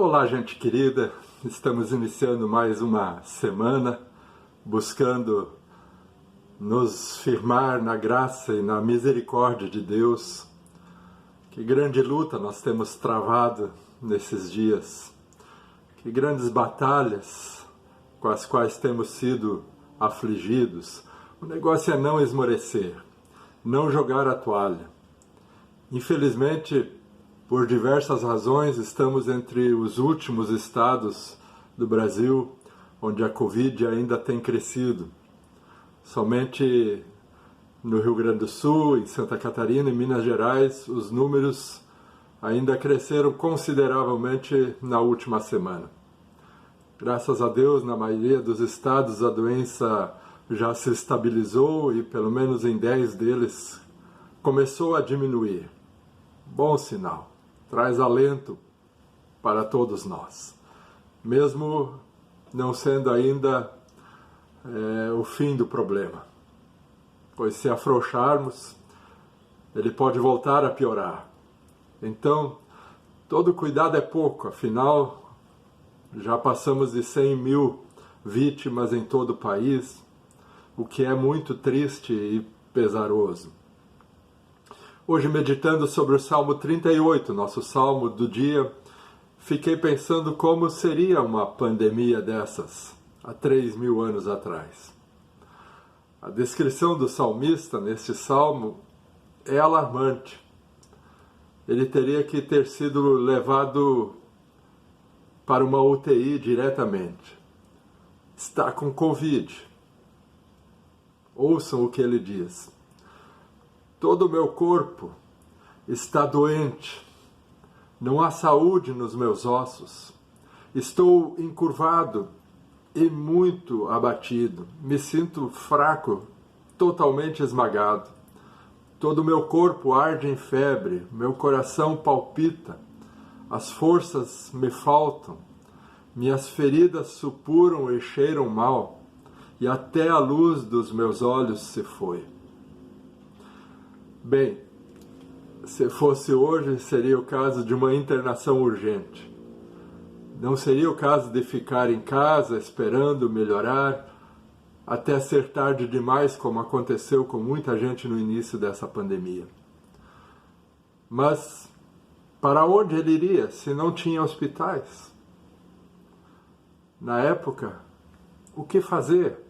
Olá, gente querida, estamos iniciando mais uma semana buscando nos firmar na graça e na misericórdia de Deus. Que grande luta nós temos travado nesses dias, que grandes batalhas com as quais temos sido afligidos. O negócio é não esmorecer, não jogar a toalha. Infelizmente, por diversas razões, estamos entre os últimos estados do Brasil onde a Covid ainda tem crescido. Somente no Rio Grande do Sul, em Santa Catarina e Minas Gerais, os números ainda cresceram consideravelmente na última semana. Graças a Deus, na maioria dos estados a doença já se estabilizou e pelo menos em 10 deles começou a diminuir. Bom sinal. Traz alento para todos nós, mesmo não sendo ainda o fim do problema, pois se afrouxarmos, ele pode voltar a piorar. Então, todo cuidado é pouco, afinal, já passamos de 100 mil vítimas em todo o país, o que é muito triste e pesaroso. Hoje, meditando sobre o Salmo 38, nosso salmo do dia, fiquei pensando como seria uma pandemia dessas, há 3.000 anos atrás. A descrição do salmista neste salmo é alarmante. Ele teria que ter sido levado para uma UTI diretamente. Está com Covid. Ouçam o que ele diz. Todo o meu corpo está doente, não há saúde nos meus ossos, estou encurvado e muito abatido, me sinto fraco, totalmente esmagado. Todo o meu corpo arde em febre, meu coração palpita, as forças me faltam, minhas feridas supuram e cheiram mal, e até a luz dos meus olhos se foi. Bem, se fosse hoje, seria o caso de uma internação urgente. Não seria o caso de ficar em casa esperando melhorar até ser tarde demais, como aconteceu com muita gente no início dessa pandemia. Mas para onde ele iria se não tinha hospitais? Na época, o que fazer?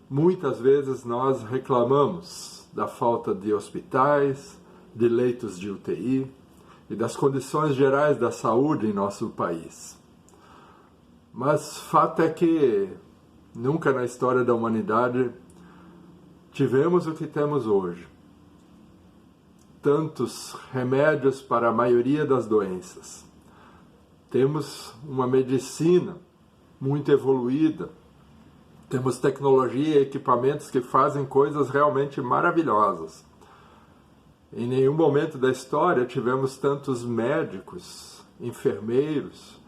Muitas vezes nós reclamamos da falta de hospitais, de leitos de UTI e das condições gerais da saúde em nosso país. Mas fato é que nunca na história da humanidade tivemos o que temos hoje. Tantos remédios para a maioria das doenças. Temos uma medicina muito evoluída. Temos tecnologia e equipamentos que fazem coisas realmente maravilhosas. Em nenhum momento da história tivemos tantos médicos, enfermeiros,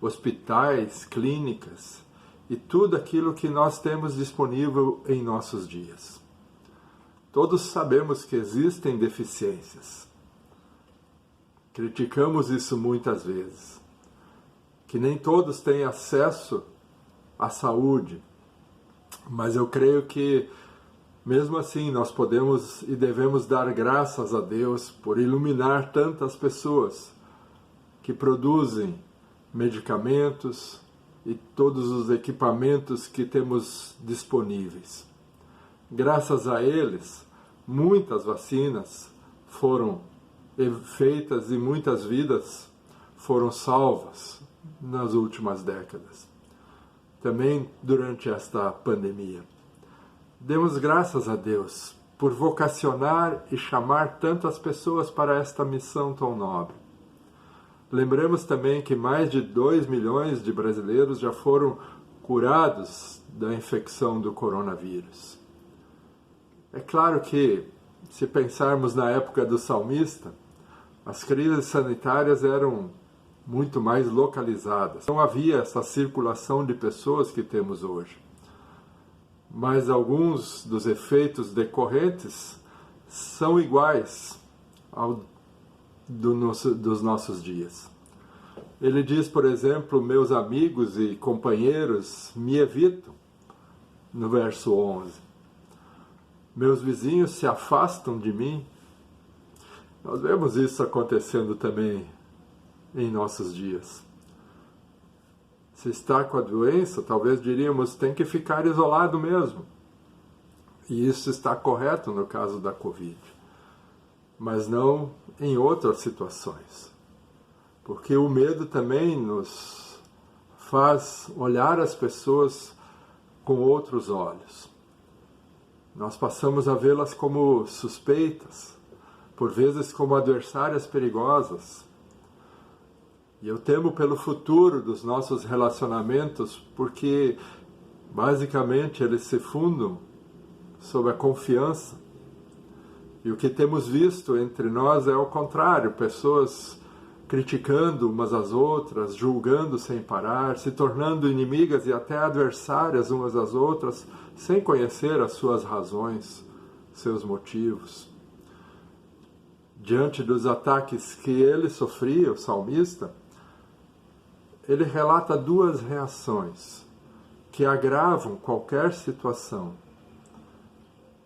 hospitais, clínicas e tudo aquilo que nós temos disponível em nossos dias. Todos sabemos que existem deficiências. Criticamos isso muitas vezes. Que nem todos têm acesso à saúde. Mas eu creio que, mesmo assim, nós podemos e devemos dar graças a Deus por iluminar tantas pessoas que produzem medicamentos e todos os equipamentos que temos disponíveis. Graças a eles, muitas vacinas foram feitas e muitas vidas foram salvas nas últimas décadas. Também durante esta pandemia. Demos graças a Deus por vocacionar e chamar tantas pessoas para esta missão tão nobre. Lembremos também que mais de 2 milhões de brasileiros já foram curados da infecção do coronavírus. É claro que, se pensarmos na época do salmista, as crises sanitárias eram muito mais localizadas. Não havia essa circulação de pessoas que temos hoje. Mas alguns dos efeitos decorrentes são iguais ao dos nossos dias. Ele diz, por exemplo, meus amigos e companheiros me evitam, no verso 11. Meus vizinhos se afastam de mim. Nós vemos isso acontecendo também em nossos dias. Se está com a doença, talvez diríamos, tem que ficar isolado mesmo. E isso está correto no caso da Covid. Mas não em outras situações. Porque o medo também nos faz olhar as pessoas com outros olhos. Nós passamos a vê-las como suspeitas, por vezes como adversárias perigosas. E eu temo pelo futuro dos nossos relacionamentos, porque basicamente eles se fundam sobre a confiança. E o que temos visto entre nós é o contrário, pessoas criticando umas às outras, julgando sem parar, se tornando inimigas e até adversárias umas às outras, sem conhecer as suas razões, seus motivos. Diante dos ataques que ele sofria, o salmista, ele relata duas reações que agravam qualquer situação.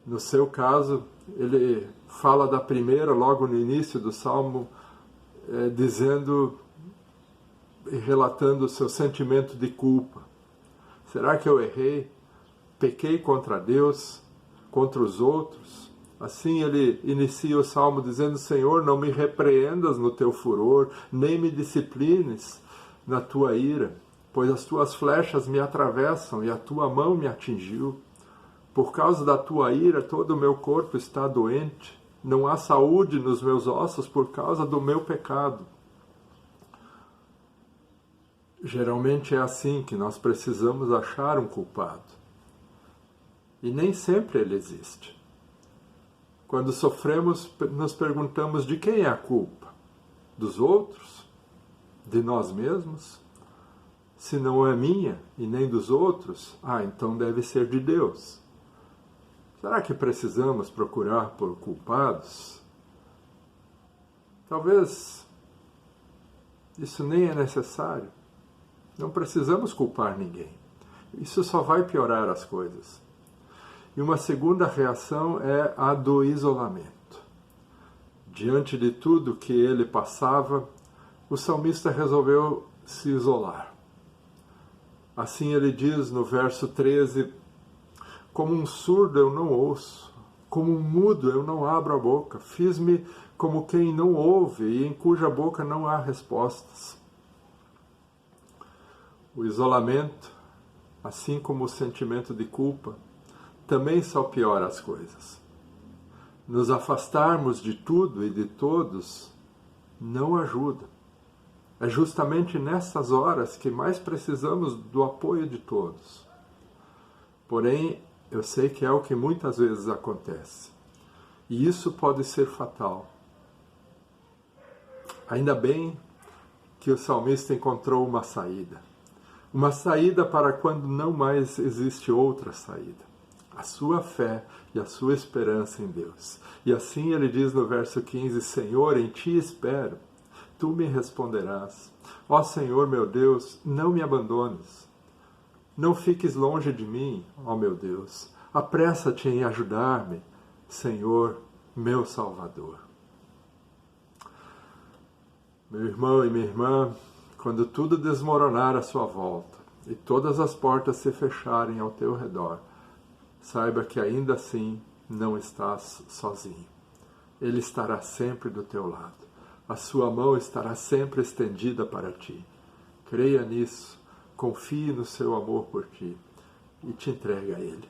No seu caso, ele fala da primeira logo no início do salmo, dizendo e relatando o seu sentimento de culpa. Será que eu errei? Pequei contra Deus, contra os outros? Assim ele inicia o salmo dizendo: Senhor, não me repreendas no teu furor, nem me disciplines na tua ira, pois as tuas flechas me atravessam e a tua mão me atingiu. Por causa da tua ira, todo o meu corpo está doente. Não há saúde nos meus ossos por causa do meu pecado. Geralmente é assim que nós precisamos achar um culpado. E nem sempre ele existe. Quando sofremos, nos perguntamos de quem é a culpa? Dos outros? De nós mesmos? Se não é minha e nem dos outros, então deve ser de Deus. Será que precisamos procurar por culpados? Talvez isso nem é necessário. Não precisamos culpar ninguém. Isso só vai piorar as coisas. E uma segunda reação é a do isolamento. Diante de tudo que ele passava, o salmista resolveu se isolar. Assim ele diz no verso 13: como um surdo eu não ouço, como um mudo eu não abro a boca, fiz-me como quem não ouve e em cuja boca não há respostas. O isolamento, assim como o sentimento de culpa, também só piora as coisas. Nos afastarmos de tudo e de todos não ajuda. É justamente nessas horas que mais precisamos do apoio de todos. Porém, eu sei que é o que muitas vezes acontece. E isso pode ser fatal. Ainda bem que o salmista encontrou uma saída. Uma saída para quando não mais existe outra saída. A sua fé e a sua esperança em Deus. E assim ele diz no verso 15: Senhor, em ti espero, tu me responderás. Ó Senhor meu Deus, não me abandones. Não fiques longe de mim, ó meu Deus. Apressa-te em ajudar-me, Senhor, meu Salvador. Meu irmão e minha irmã, quando tudo desmoronar à sua volta e todas as portas se fecharem ao teu redor, saiba que ainda assim não estás sozinho. Ele estará sempre do teu lado. A sua mão estará sempre estendida para ti. Creia nisso. Confie no seu amor por ti e te entregue a Ele.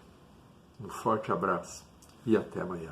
Um forte abraço e até amanhã.